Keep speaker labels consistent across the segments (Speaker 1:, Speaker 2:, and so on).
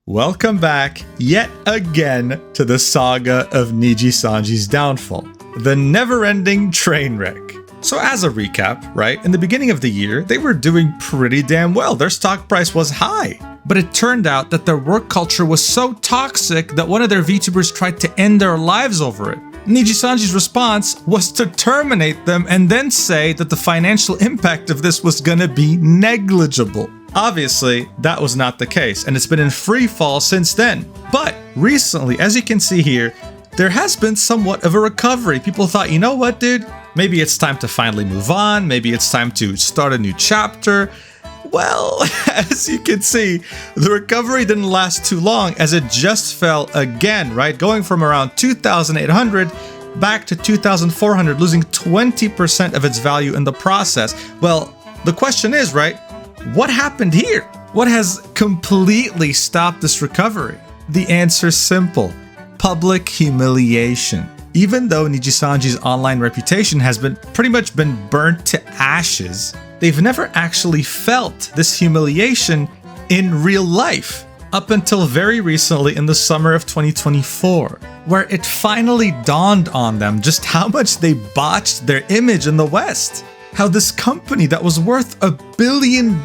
Speaker 1: Welcome back yet again to the saga of Nijisanji's downfall, the never-ending train wreck. So as a recap, right, in the beginning of the year, they were doing pretty damn well. Their stock price was high. But it turned out that their work culture was so toxic that one of their VTubers tried to end their lives over it. Nijisanji's response was to terminate them and then say that the financial impact of this was gonna be negligible. Obviously, that was not the case, and it's been in free fall since then. But recently, as you can see here, there has been somewhat of a recovery. People thought, you know what, dude? Maybe it's time to finally move on. Maybe it's time to start a new chapter. Well, as you can see, the recovery didn't last too long as it just fell again, right? Going from around 2,800 back to 2,400, losing 20% of its value in the process. Well, the question is, right, what happened here? What has completely stopped this recovery? The answer's simple: public humiliation. Even though Nijisanji's online reputation has pretty much been burnt to ashes, they've never actually felt this humiliation in real life, up until very recently in the summer of 2024, where it finally dawned on them just how much they botched their image in the West. How this company that was worth $1 billion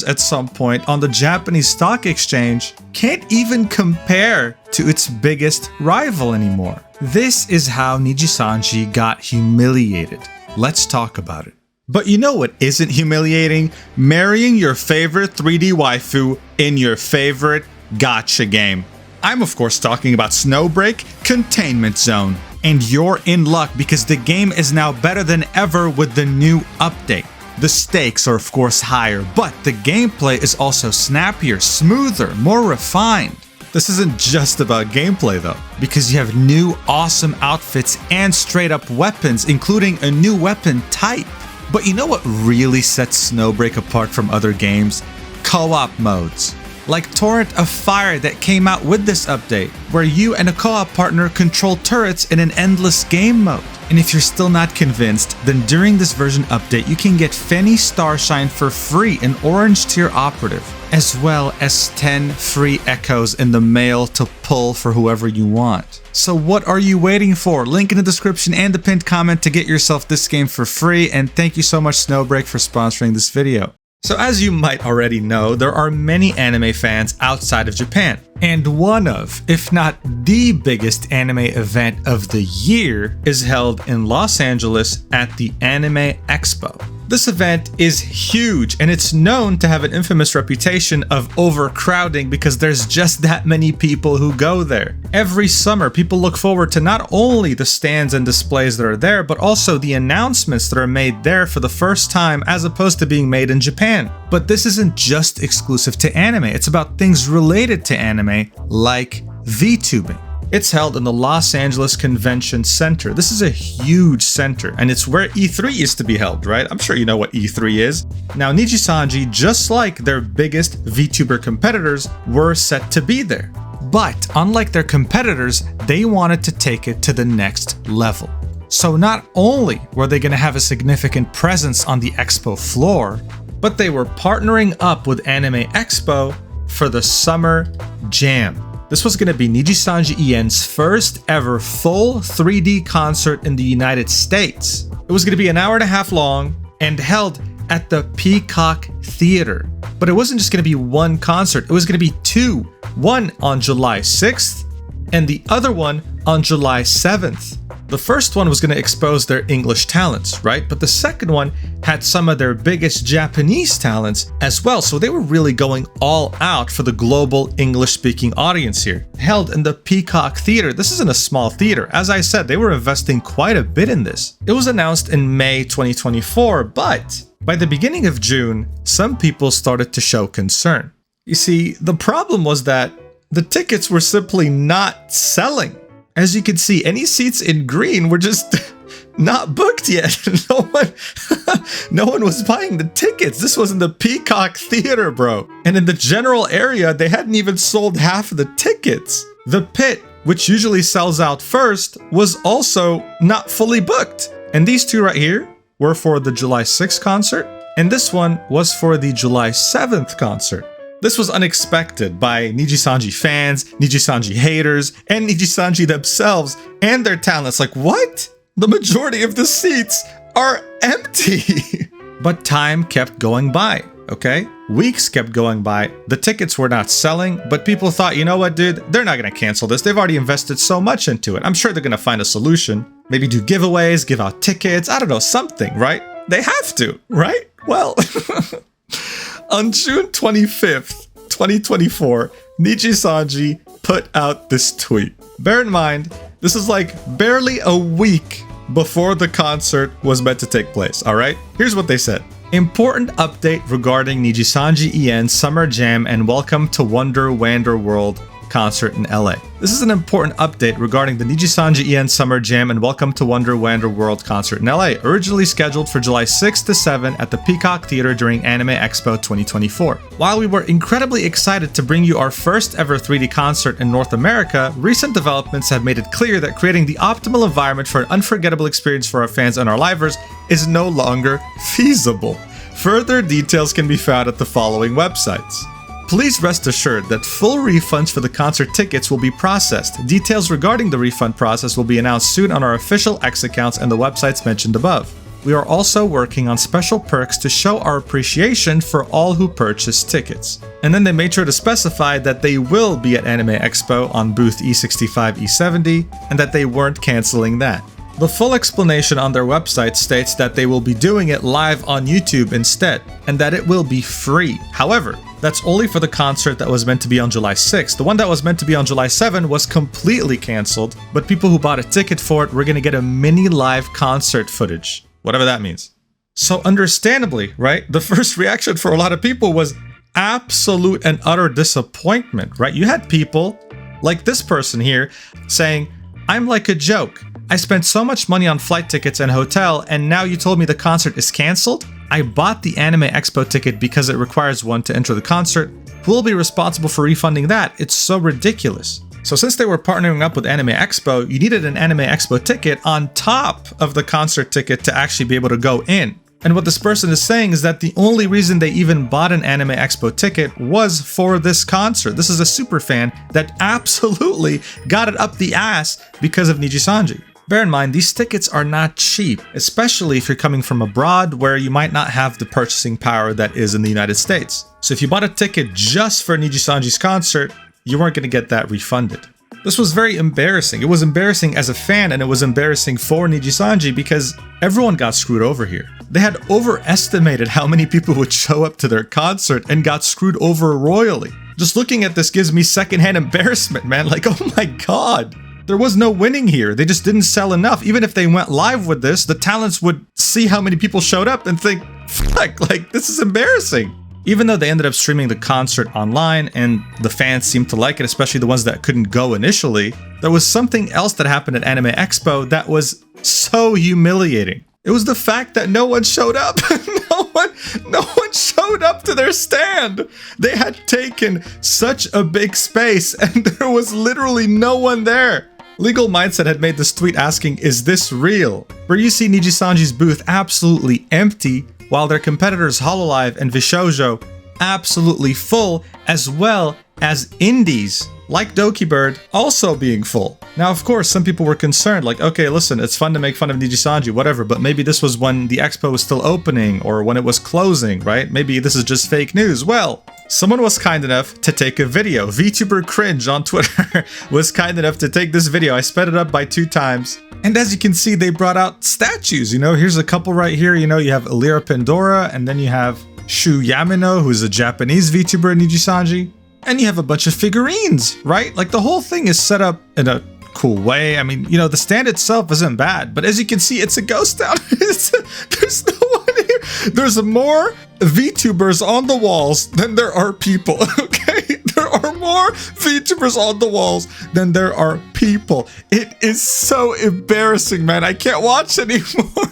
Speaker 1: at some point on the Japanese stock exchange can't even compare to its biggest rival anymore. This is how Nijisanji got humiliated. Let's talk about it. But you know what isn't humiliating? Marrying your favorite 3D waifu in your favorite gacha game. I'm of course talking about Snowbreak Containment Zone. And you're in luck because the game is now better than ever with the new update. The stakes are of course higher, but the gameplay is also snappier, smoother, more refined. This isn't just about gameplay though, because you have new awesome outfits and straight up weapons, including a new weapon type. But you know what really sets Snowbreak apart from other games? Co-op modes. Like Torrent of Fire that came out with this update, where you and a co-op partner control turrets in an endless game mode. And if you're still not convinced, then during this version update you can get Fenny Starshine for free in Orange Tier Operative, as well as 10 free echoes in the mail to pull for whoever you want. So what are you waiting for? Link in the description and the pinned comment to get yourself this game for free, and thank you so much Snowbreak for sponsoring this video. So as you might already know, there are many anime fans outside of Japan. And one of, if not the biggest anime event of the year is held in Los Angeles at the Anime Expo. This event is huge and it's known to have an infamous reputation of overcrowding because there's just that many people who go there. Every summer, people look forward to not only the stands and displays that are there, but also the announcements that are made there for the first time as opposed to being made in Japan. But this isn't just exclusive to anime, it's about things related to anime like VTubing. It's held in the Los Angeles Convention Center. This is a huge center, and it's where E3 used to be held, right? I'm sure you know what E3 is. Now, Nijisanji, just like their biggest VTuber competitors, were set to be there. But unlike their competitors, they wanted to take it to the next level. So not only were they going to have a significant presence on the Expo floor, but they were partnering up with Anime Expo for the Summer Jam. This was going to be Nijisanji Ien's first ever full 3D concert in the United States. It was going to be an hour and a half long and held at the Peacock Theater. But it wasn't just going to be one concert, it was going to be two. One on July 6th and the other one on July 7th. The first one was going to expose their English talents, right? But the second one had some of their biggest Japanese talents as well. So they were really going all out for the global English-speaking audience here. Held in the Peacock Theater. This isn't a small theater. As I said, they were investing quite a bit in this. It was announced in May 2024, but by the beginning of June, some people started to show concern. You see, the problem was that the tickets were simply not selling. As you can see, any seats in green were just not booked yet. No one was buying the tickets. This was in the Peacock Theater, bro. And in the general area, they hadn't even sold half of the tickets. The pit, which usually sells out first, was also not fully booked. And these two right here were for the July 6th concert, and this one was for the July 7th concert. This was unexpected by Nijisanji fans, Nijisanji haters, and Nijisanji themselves and their talents. Like, what? The majority of the seats are empty. But time kept going by, okay? Weeks kept going by. The tickets were not selling, but people thought, you know what, dude? They're not going to cancel this. They've already invested so much into it. I'm sure they're going to find a solution. Maybe do giveaways, give out tickets. I don't know, something, right? They have to, right? Well, on June 25th, 2024, Nijisanji put out this tweet. Bear in mind, this is like barely a week before the concert was meant to take place, all right? Here's what they said. Important update regarding Nijisanji EN Summer Jam and Welcome to Wonder World concert in LA. This is an important update regarding the Nijisanji EN Summer Jam and Welcome to Wonder World concert in LA, originally scheduled for July 6 to 7 at the Peacock Theater during Anime Expo 2024. While we were incredibly excited to bring you our first ever 3D concert in North America, recent developments have made it clear that creating the optimal environment for an unforgettable experience for our fans and our livers is no longer feasible. Further details can be found at the following websites. Please rest assured that full refunds for the concert tickets will be processed. Details regarding the refund process will be announced soon on our official X accounts and the websites mentioned above. We are also working on special perks to show our appreciation for all who purchase tickets. And then they made sure to specify that they will be at Anime Expo on booth E65, E70, and that they weren't canceling that. The full explanation on their website states that they will be doing it live on YouTube instead, and that it will be free. However, that's only for the concert that was meant to be on July 6th. The one that was meant to be on July 7th was completely canceled, but people who bought a ticket for it were going to get a mini live concert footage, whatever that means. So understandably, right, the first reaction for a lot of people was absolute and utter disappointment, right? You had people like this person here saying, I'm like a joke. I spent so much money on flight tickets and hotel, and now you told me the concert is canceled? I bought the Anime Expo ticket because it requires one to enter the concert. Who will be responsible for refunding that? It's so ridiculous. So since they were partnering up with Anime Expo, you needed an Anime Expo ticket on top of the concert ticket to actually be able to go in. And what this person is saying is that the only reason they even bought an Anime Expo ticket was for this concert. This is a super fan that absolutely got it up the ass because of Nijisanji. Bear in mind, these tickets are not cheap, especially if you're coming from abroad where you might not have the purchasing power that is in the United States. So if you bought a ticket just for Nijisanji's concert, you weren't going to get that refunded. This was very embarrassing. It was embarrassing as a fan, and it was embarrassing for Nijisanji because everyone got screwed over here. They had overestimated how many people would show up to their concert and got screwed over royally. Just looking at this gives me secondhand embarrassment, man. Like, oh my god. There was no winning here. They just didn't sell enough. Even if they went live with this, the talents would see how many people showed up and think, fuck, like, this is embarrassing. Even though they ended up streaming the concert online and the fans seemed to like it, especially the ones that couldn't go initially, there was something else that happened at Anime Expo that was so humiliating. It was the fact that no one showed up. No one showed up to their stand. They had taken such a big space and there was literally no one there. Legal Mindset had made this tweet asking, is this real? Where you see Nijisanji's booth absolutely empty, while their competitors Hololive and Vishoujo absolutely full, as well as indies like Doki Bird also being full. Now, of course, some people were concerned, like, okay, listen, it's fun to make fun of Nijisanji, whatever, but maybe this was when the expo was still opening or when it was closing, right? Maybe this is just fake news. Well, someone was kind enough to take a video. Vtuber Cringe on Twitter was kind enough to take this video. I sped it up by 2 times. And as you can see, they brought out statues, you know, here's a couple right here. You know, you have Elira Pandora, and then you have Shu Yamino, who's a Japanese VTuber in Nijisanji. And you have a bunch of figurines, right? Like the whole thing is set up in a cool way. I mean, you know, the stand itself isn't bad, but as you can see, it's a ghost town. There's no one here. There's more VTubers on the walls than there are people, okay? There are more VTubers on the walls than there are people. It is so embarrassing, man. I can't watch anymore.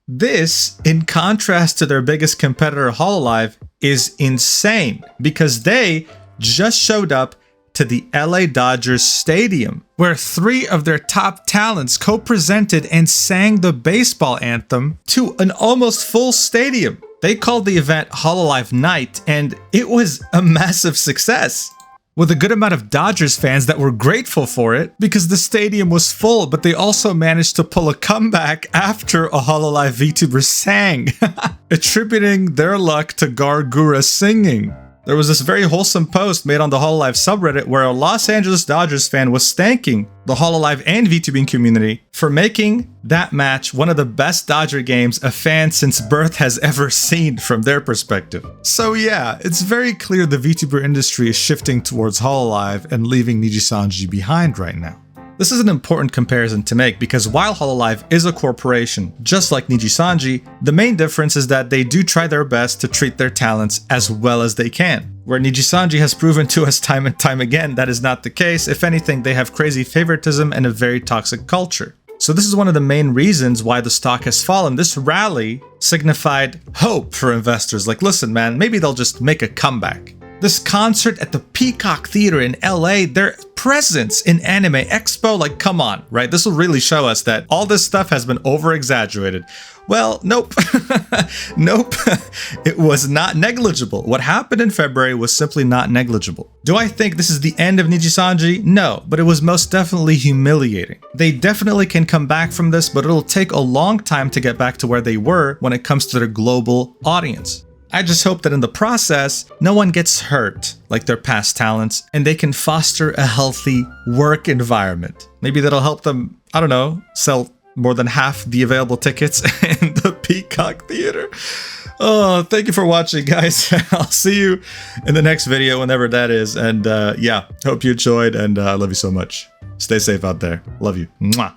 Speaker 1: This, in contrast to their biggest competitor, Hololive, is insane because they just showed up to the LA Dodgers Stadium, where 3 of their top talents co-presented and sang the baseball anthem to an almost full stadium. They called the event Hololive Night, and it was a massive success, with a good amount of Dodgers fans that were grateful for it because the stadium was full, but they also managed to pull a comeback after a Hololive VTuber sang, attributing their luck to Gargura singing. There was this very wholesome post made on the Hololive subreddit where a Los Angeles Dodgers fan was thanking the Hololive and VTubing community for making that match one of the best Dodger games a fan since birth has ever seen from their perspective. So yeah, it's very clear the VTuber industry is shifting towards Hololive and leaving Nijisanji behind right now. This is an important comparison to make because while Hololive is a corporation, just like Nijisanji, the main difference is that they do try their best to treat their talents as well as they can. Where Nijisanji has proven to us time and time again that is not the case. If anything, they have crazy favoritism and a very toxic culture. So this is one of the main reasons why the stock has fallen. This rally signified hope for investors. Like, listen, man, maybe they'll just make a comeback. This concert at the Peacock Theater in LA, their presence in Anime Expo, like, come on, right? This will really show us that all this stuff has been over-exaggerated. Well, nope. Nope. It was not negligible. What happened in February was simply not negligible. Do I think this is the end of Nijisanji? No, but it was most definitely humiliating. They definitely can come back from this, but it'll take a long time to get back to where they were when it comes to their global audience. I just hope that in the process, no one gets hurt like their past talents and they can foster a healthy work environment. Maybe that'll help them, I don't know, sell more than half the available tickets in the Peacock Theater. Oh, thank you for watching, guys. I'll see you in the next video, whenever that is. And yeah, hope you enjoyed and I love you so much. Stay safe out there. Love you. Mwah.